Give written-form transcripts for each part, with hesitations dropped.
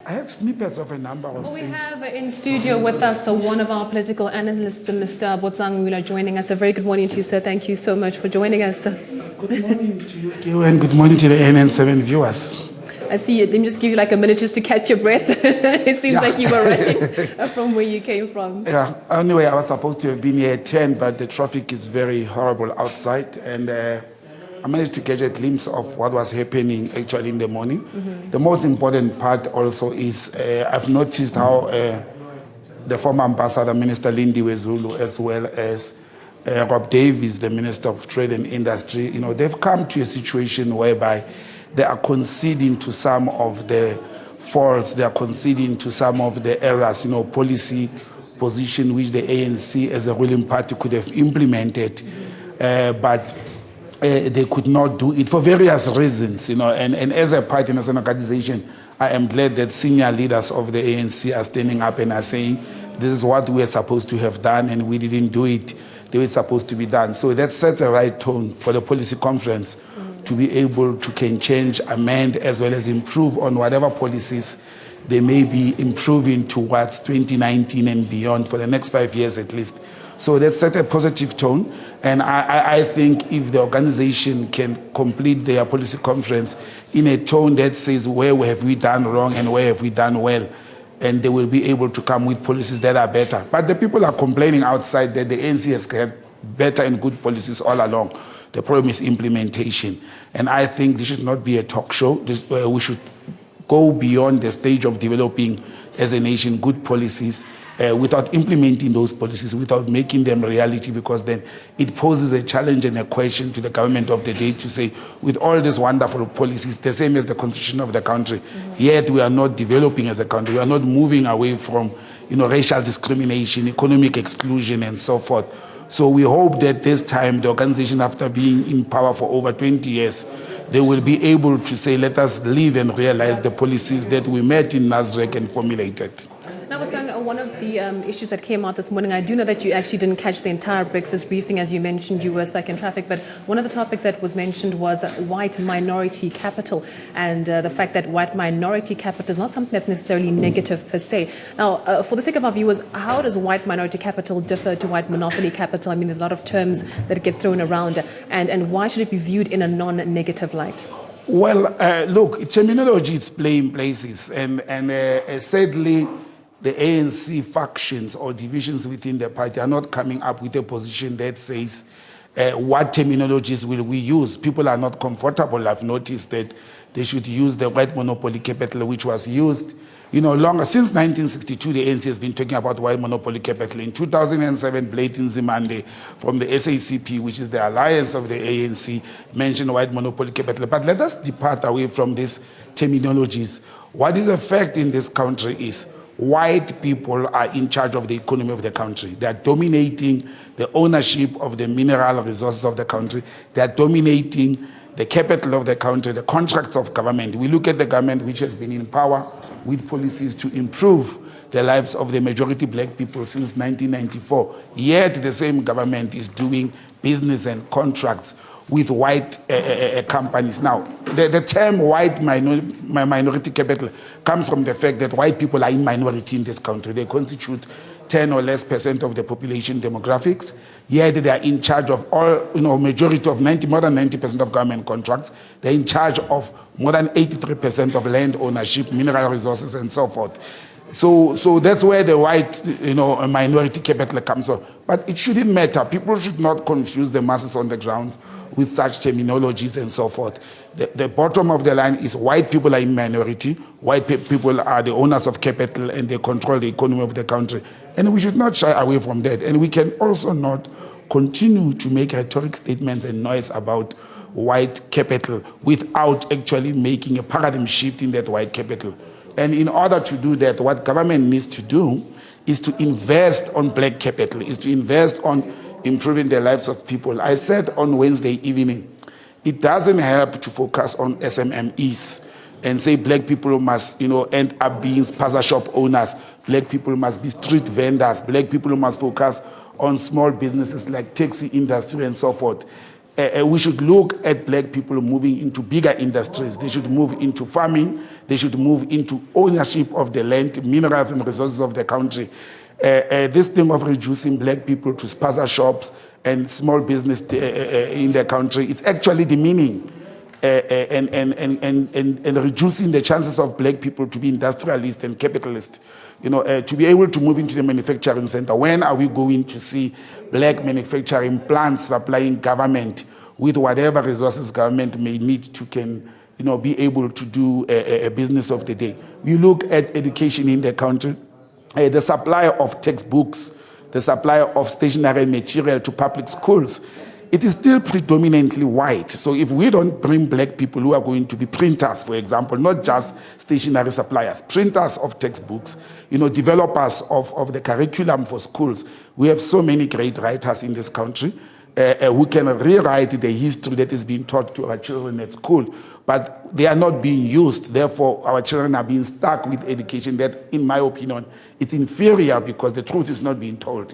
I have snippets of a number of We things. have in studio with us one of our political analysts, Mr. Botsang Mula, joining us. A very good morning to you, sir. Thank you so much for joining us. Good morning to you, Kiyo, and good morning to the ANN7 viewers. I see you. Let me just give you like a minute just to catch your breath. It seems like you were rushing from where you came from. Yeah, anyway, I was supposed to have been here at 10, but the traffic is very horrible outside, and I managed to catch a glimpse of what was happening actually in the morning. Mm-hmm. The most important part also is I've noticed how the former ambassador, Minister Davies, as well as Rob Davies, the Minister of Trade and Industry, they've come to a situation whereby they are conceding to some of the faults, they are conceding to some of the errors, policy position which the ANC as a ruling party could have implemented, but they could not do it for various reasons, and as a party and as an organization, I am glad that senior leaders of the ANC are standing up and are saying, this is what we are supposed to have done and we didn't do it the way it's supposed to be done. So that sets a right tone for the policy conference to be able to can change, amend, as well as improve on whatever policies they may be improving towards 2019 and beyond for the next 5 years at least. So that set a positive tone, and I think if the organization can complete their policy conference in a tone that says where have we done wrong and where have we done well, and they will be able to come with policies that are better. But the people are complaining outside that the ANC has had better and good policies all along. The problem is implementation. And I think this should not be a talk show. We should go beyond the stage of developing as a nation good policies without implementing those policies, without making them reality, because then it poses a challenge and a question to the government of the day to say, with all these wonderful policies, the same as the constitution of the country, yet we are not developing as a country, we are not moving away from racial discrimination, economic exclusion, and so forth. So we hope that this time the organization, after being in power for over 20 years, they will be able to say, let us live and realize the policies that we met in NASREC and formulated. Now, one of the issues that came out this morning, I do know that you actually didn't catch the entire breakfast briefing. As you mentioned, you were stuck in traffic, but one of the topics that was mentioned was white minority capital, and the fact that white minority capital is not something that's necessarily negative per se. Now, for the sake of our viewers, how does white minority capital differ to white monopoly capital? I mean, there's a lot of terms that get thrown around, and why should it be viewed in a non-negative light? Well, look, terminology is playing places, and sadly, the ANC factions or divisions within the party are not coming up with a position that says what terminologies will we use. People are not comfortable. I've noticed that they should use the white monopoly capital, which was used, longer. Since 1962, the ANC has been talking about white monopoly capital. In 2007, Blatant Zimande from the SACP, which is the alliance of the ANC, mentioned white monopoly capital. But let us depart away from these terminologies. What is a fact in this country is white people are in charge of the economy of the country. They are dominating the ownership of the mineral resources of the country. They are dominating the capital of the country, the contracts of government. We look at the government which has been in power with policies to improve the lives of the majority black people since 1994. Yet the same government is doing business and contracts with white companies. Now, the term white minority capital comes from the fact that white people are in minority in this country. They constitute 10 or less % of the population demographics, yet they are in charge of all, majority of more than 90% of government contracts. They're in charge of more than 83% of land ownership, mineral resources, and so forth. So that's where the white, minority capital comes from. But it shouldn't matter. People should not confuse the masses on the ground with such terminologies and so forth. The bottom of the line is white people are in minority. White people are the owners of capital and they control the economy of the country. And we should not shy away from that. And we can also not continue to make rhetoric statements and noise about white capital without actually making a paradigm shift in that white capital. And in order to do that, what government needs to do is to invest on black capital, is to invest on improving the lives of people. I said on Wednesday evening, it doesn't help to focus on SMMEs and say black people must, end up being spaza shop owners. Black people must be street vendors. Black people must focus on small businesses like taxi industry and so forth. we should look at black people moving into bigger industries. They should move into farming. They should move into ownership of the land, minerals and resources of the country. This thing of reducing black people to spaza shops and small business in the country, it's actually demeaning and reducing the chances of black people to be industrialists and capitalists. You know, to be able to move into the manufacturing center. When are we going to see black manufacturing plants supplying government with whatever resources government may need to be able to do a business of the day? We look at education in the country, the supply of textbooks, the supply of stationery material to public schools. It is still predominantly white. So if we don't bring black people who are going to be printers, for example, not just stationery suppliers, printers of textbooks, developers of the curriculum for schools. We have so many great writers in this country who can rewrite the history that is being taught to our children at school, but they are not being used. Therefore, our children are being stuck with education that, in my opinion, it's inferior because the truth is not being told.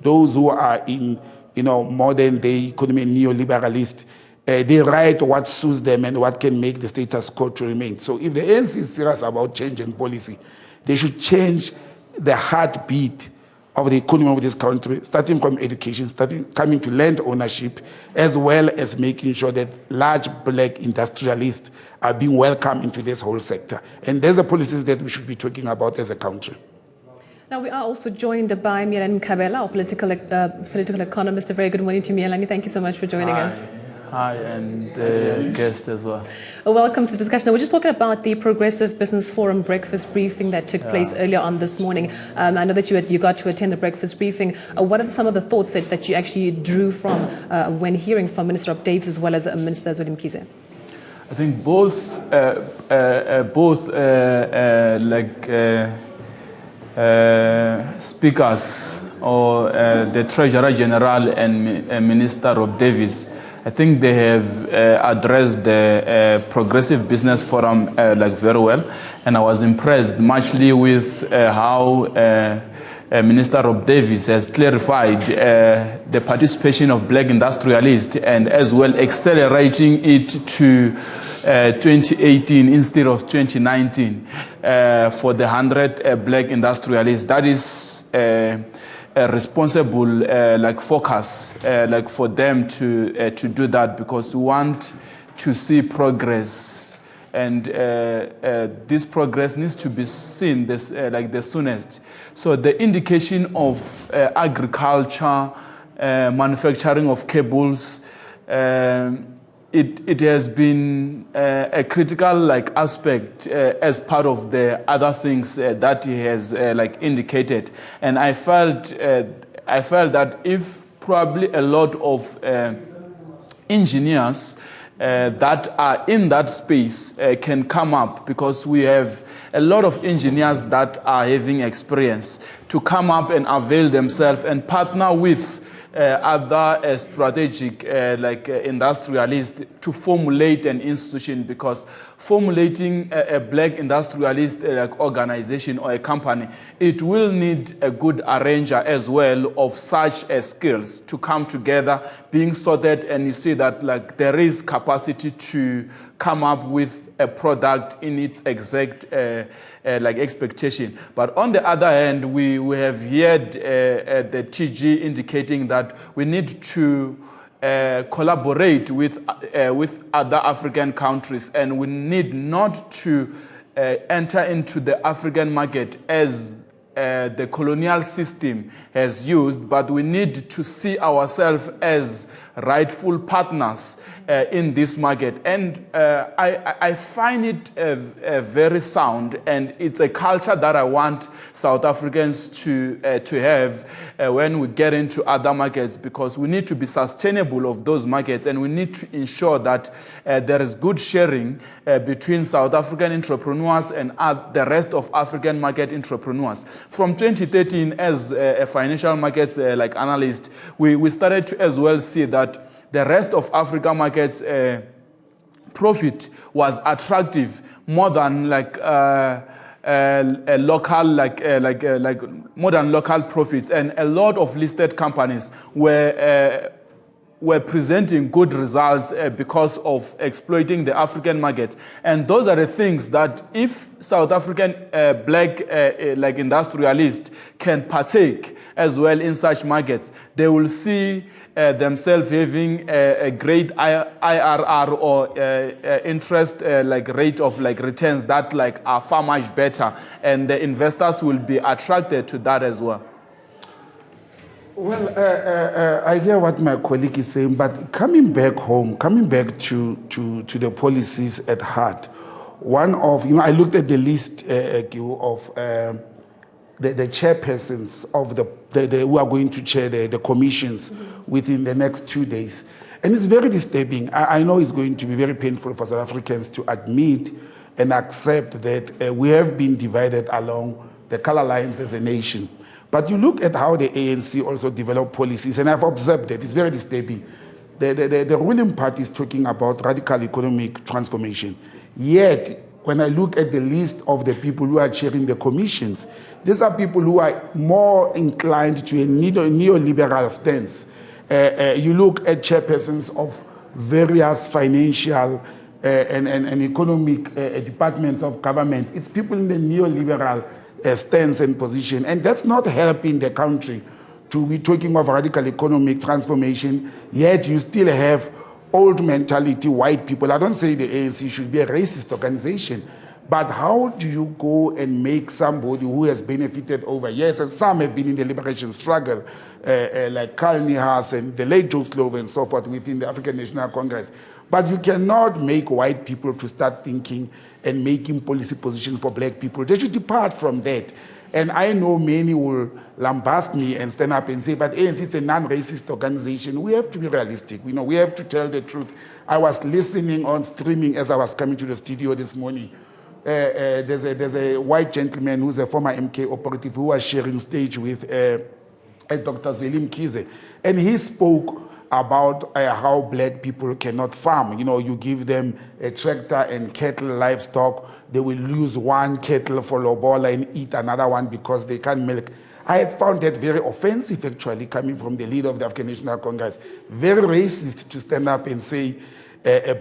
Those who are in modern day economy neoliberalist, they write what suits them and what can make the status quo to remain. So if the ANC is serious about change and policy, they should change the heartbeat of the economy of this country, starting from education, coming to land ownership, as well as making sure that large black industrialists are being welcomed into this whole sector. And there's the policies that we should be talking about as a country. Now, we are also joined by Mielani Mkhabela, our political economist. A very good morning to Mielani. Thank you so much for joining us. Hi, and guest as well. Welcome to the discussion. Now, we're just talking about the Progressive Business Forum breakfast briefing that took place earlier on this morning. I know that you got to attend the breakfast briefing. What are some of the thoughts that you actually drew from when hearing from Minister Davies as well as Minister Mkhize? I think both speakers, or the Treasurer General and Minister Davies, I think they have addressed the Progressive Business Forum very well, and I was impressed muchly with how Minister Davies has clarified the participation of black industrialists and as well accelerating it to 2018 instead of 2019 for the 100 black industrialists. That is a responsible focus for them to do that, because we want to see progress, and this progress needs to be seen the soonest. So the indication of agriculture, manufacturing of cables, it has been a critical aspect as part of the other things that he has indicated, and I felt that if probably a lot of engineers that are in that space can come up, because we have a lot of engineers that are having experience, to come up and avail themselves and partner with other strategic industrialists to formulate an institution, because formulating a black industrialist organization or a company, it will need a good arranger as well of such skills to come together, being sorted, and you see that there is capacity to come up with a product in its exact expectation. But on the other hand, we have heard the TG indicating that we need to collaborate with other African countries, and we need not to enter into the African market as the colonial system has used, but we need to see ourselves as rightful partners in this market. And I find it very sound, and it's a culture that I want South Africans to have when we get into other markets, because we need to be sustainable of those markets, and we need to ensure that there is good sharing between South African entrepreneurs and the rest of African market entrepreneurs. From 2013, as a financial markets analyst, we started to as well see that the rest of Africa markets profit was attractive more than more than local profits, and a lot of listed companies were were presenting good results because of exploiting the African market. And those are the things that if South African black like industrialists can partake as well in such markets, they will see themselves having a great IRR or interest like rate of like returns that like are far much better, and the investors will be attracted to that as well. Well, I hear what my colleague is saying, but coming back home, coming back to the policies at heart, one of, I looked at the list of the chairpersons of the who are going to chair the commissions within the next 2 days. And it's very disturbing. I know it's going to be very painful for South Africans to admit and accept that we have been divided along the color lines as a nation. But you look at how the ANC also developed policies, and I've observed that it's very disturbing. The ruling party is talking about radical economic transformation. Yet, when I look at the list of the people who are chairing the commissions, these are people who are more inclined to a neoliberal stance. You look at chairpersons of various financial and economic departments of government. It's people in the neoliberal stance and position, and that's not helping the country to be talking of radical economic transformation, yet you still have old mentality white people. I don't say the ANC should be a racist organization, but how do you go and make somebody who has benefited over years, and some have been in the liberation struggle, like Karl Niehaus and the late Joe Slovo and so forth within the African National Congress, but you cannot make white people to start thinking and making policy positions for black people. They should depart from that. And I know many will lambast me and stand up and say, but ANC is a non-racist organization. We have to be realistic. We have to tell the truth. I was listening on streaming as I was coming to the studio this morning. There's a white gentleman who's a former MK operative who was sharing stage with Dr. Zweli Mkhize. And he spoke about how black people cannot farm. You give them a tractor and cattle, livestock, they will lose one cattle for lobola and eat another one because they can't milk. I had found that very offensive, actually, coming from the leader of the African National Congress. Very racist to stand up and say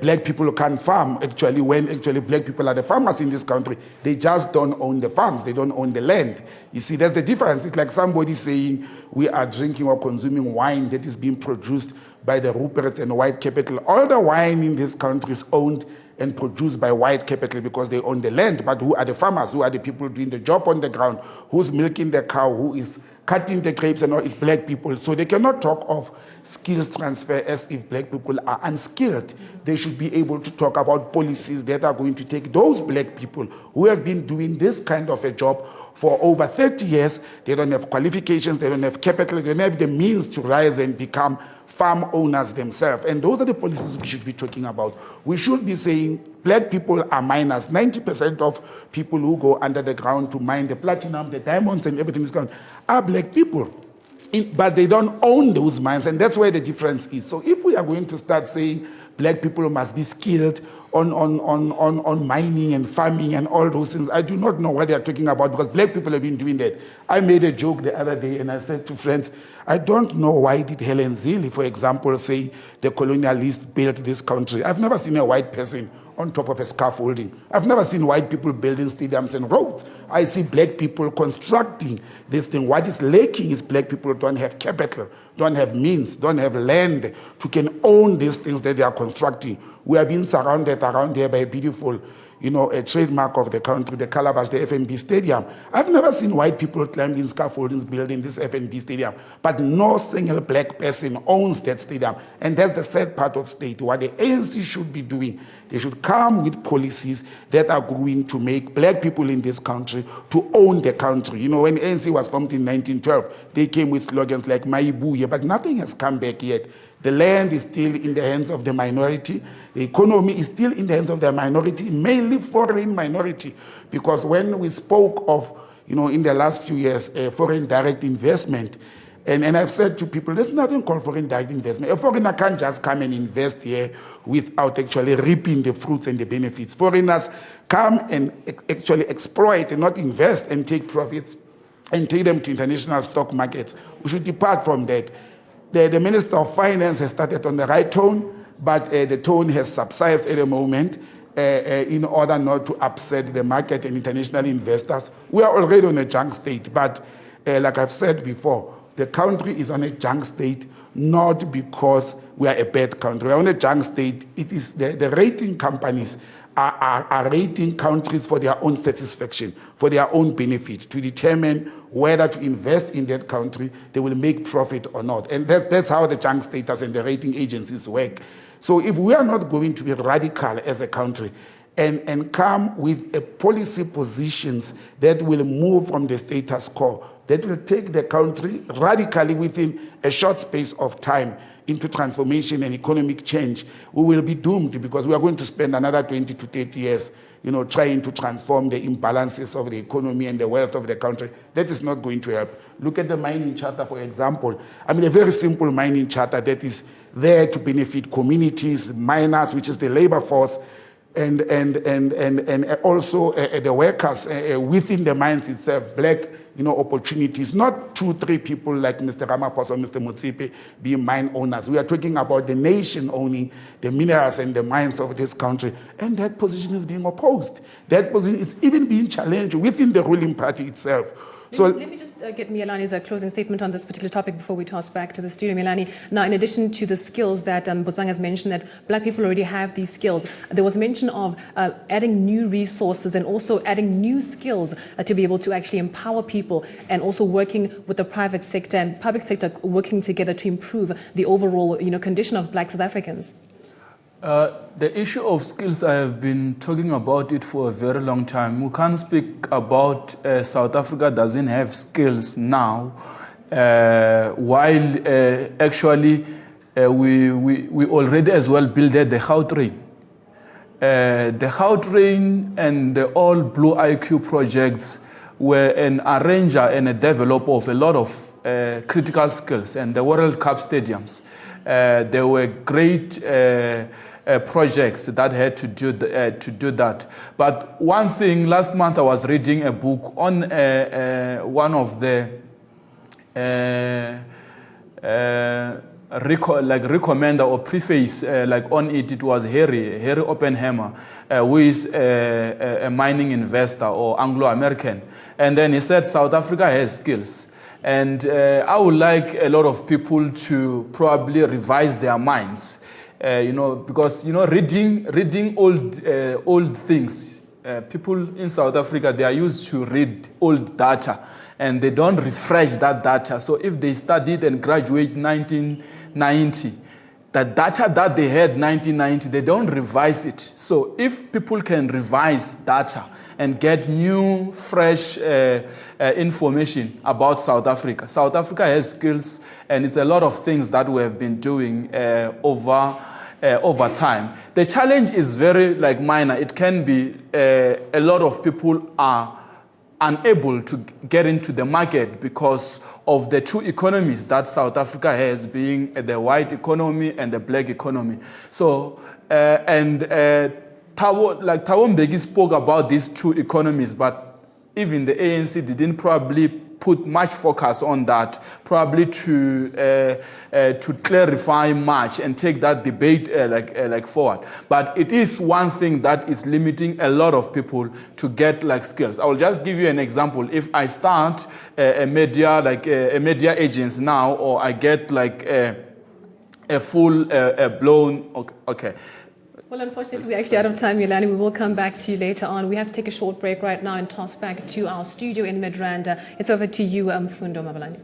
black people can't farm, actually, when actually black people are the farmers in this country. They just don't own the farms. They don't own the land. You see, that's the difference. It's like somebody saying we are drinking or consuming wine that is being produced by the Ruperts and white capital. All the wine in this country is owned and produced by white capital because they own the land. But who are the farmers? Who are the people doing the job on the ground? Who's milking the cow? Who is cutting the grapes and all? It's black people. So they cannot talk of skills transfer as if black people are unskilled. They should be able to talk about policies that are going to take those black people who have been doing this kind of a job for over 30 years. They don't have qualifications, they don't have capital, they don't have the means to rise and become farm owners themselves. And those are the policies we should be talking about. We should be saying black people are miners. 90% of people who go under the ground to mine the platinum, the diamonds, and everything is gone are black people. But they don't own those mines, and that's where the difference is. So if we are going to start saying black people must be skilled on mining and farming and all those things, I do not know what they are talking about, because black people have been doing that. I made a joke the other day, and I said to friends, I don't know why did Helen Zille, for example, say the colonialists built this country. I've never seen a white person on top of a scaffolding. I've never seen white people building stadiums and roads. I see black people constructing this thing. What is lacking is black people don't have capital, don't have means, don't have land to can own these things that they are constructing. We are being surrounded around here by a beautiful, a trademark of the country, the Calabash, the FNB Stadium. I've never seen white people climbing scaffoldings building this FNB Stadium, but no single black person owns that stadium. And that's the sad part of state. What the ANC should be doing, they should come with policies that are going to make black people in this country to own the country. When ANC was formed in 1912, they came with slogans like Maibuye, but nothing has come back yet. The land is still in the hands of the minority. The economy is still in the hands of the minority, mainly foreign minority. Because when we spoke of, in the last few years, foreign direct investment, and I've said to people, there's nothing called foreign direct investment. A foreigner can't just come and invest here without actually reaping the fruits and the benefits. Foreigners come and actually exploit and not invest and take profits and take them to international stock markets. We should depart from that. The Minister of Finance has started on the right tone, but the tone has subsided at the moment in order not to upset the market and international investors. We are already on a junk state, but like I've said before, the country is on a junk state not because we are a bad country. We are on a junk state. It is the rating companies are rating countries for their own satisfaction, for their own benefit, to determine whether to invest in that country, they will make profit or not. And that's how the junk status and the rating agencies work. So if we are not going to be radical as a country and come with a policy positions that will move from the status quo, that will take the country radically within a short space of time into transformation and economic change, we will be doomed because we are going to spend another 20 to 30 years, trying to transform the imbalances of the economy and the wealth of the country. That is not going to help. Look at the mining charter, for example. I mean, a very simple mining charter that is there to benefit communities, miners, which is the labor force, and also the workers within the mines itself, black opportunities, not 2-3 people like Mr. Ramaphosa or Mr. Motsepe being mine owners. We are talking about the nation owning the minerals and the mines of this country, and that position is being opposed. That position is even being challenged within the ruling party itself. So let me just get Mialani's closing statement on this particular topic before we toss back to the studio. Mialani, now in addition to the skills that Bozang has mentioned, that black people already have these skills, there was mention of adding new resources and also adding new skills to be able to actually empower people, and also working with the private sector and public sector working together to improve the overall condition of black South Africans. The issue of skills, I have been talking about it for a very long time. We can't speak about South Africa doesn't have skills now, while actually we already as well built the Gautrain. The Gautrain and the all Blue IQ projects were an arranger and a developer of a lot of critical skills, and the World Cup stadiums. There were great projects that had to do that. But one thing, last month I was reading a book on one of the recommender or preface on it. It was Harry Oppenheimer, who is a mining investor or Anglo-American, and then he said South Africa has skills. And I would like a lot of people to probably revise their minds, because reading old things. People in South Africa, they are used to read old data, and they don't refresh that data. So if they studied and graduate 1990, the data that they had 1990, they don't revise it. So if people can revise data and get new, fresh information about South Africa. South Africa has skills, and it's a lot of things that we have been doing over time. The challenge is very minor. It can be a lot of people are unable to get into the market because of the two economies that South Africa has, being the white economy and the black economy. So, Thabo Mbeki spoke about these two economies, but even the ANC didn't probably put much focus on that, probably to clarify much and take that debate forward. But it is one thing that is limiting a lot of people to get skills. I will just give you an example. If I start a media agency now, or I get a full blown okay. Well, unfortunately, we're actually out of time, Yolani. We will come back to you later on. We have to take a short break right now and toss back to our studio in Midrand. It's over to you, Mfundo Mabalani.